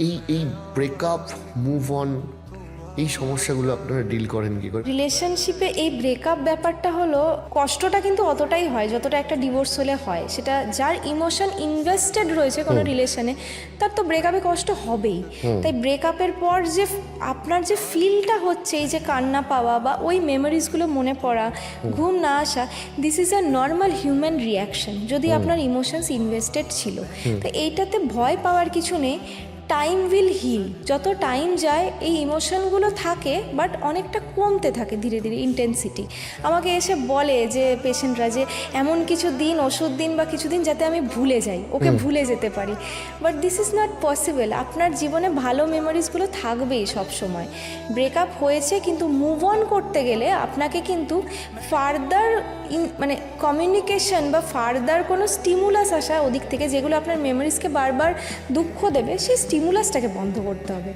এই breakup, move on, এই সমস্যাগুলো আপনারা ডিল করেন কি করে? রিলেশনশিপে এই ব্রেকআপ ব্যাপারটা হলো, কষ্টটা কিন্তু অতটাই হয় যতটা একটা ডিভোর্স হলে হয়। সেটা যার ইমোশন ইনভেস্টেড রয়েছে কোনো রিলেশনে, তার তো ব্রেকআপে কষ্ট হবেই। তাই ব্রেকআপের পর যে আপনার যে ফিলটা হচ্ছে, এই যে কান্না পাওয়া বা ওই মেমোরিজগুলো মনে পড়া, ঘুম না আসা, this is a normal human reaction যদি আপনার ইমোশনস ইনভেস্টেড ছিল। তো এইটাতে ভয় পাওয়ার কিছু নেই। Time will heal. যত টাইম যায় এই ইমোশনগুলো থাকে, বাট অনেকটা কমতে থাকে ধীরে ধীরে ইন্টেন্সিটি। আমাকে এসে বলে যে পেশেন্টরা যে এমন কিছু দিন, ওষুধ দিন বা কিছু দিন যাতে আমি ভুলে যাই, ওকে ভুলে যেতে পারি। But this is not possible. আপনার জীবনে ভালো মেমোরিজগুলো থাকবেই সব সময়। ব্রেকআপ হয়েছে, কিন্তু মুভ অন করতে গেলে আপনাকে কিন্তু ফার্দার মানে কমিউনিকেশন বা ফার্দার কোনো স্টিমুলাস আসা ওদিক থেকে, যেগুলো আপনার মেমোরিজকে বারবার দুঃখ দেবে, সেই স্টিমুলাসটাকে বন্ধ করতে হবে।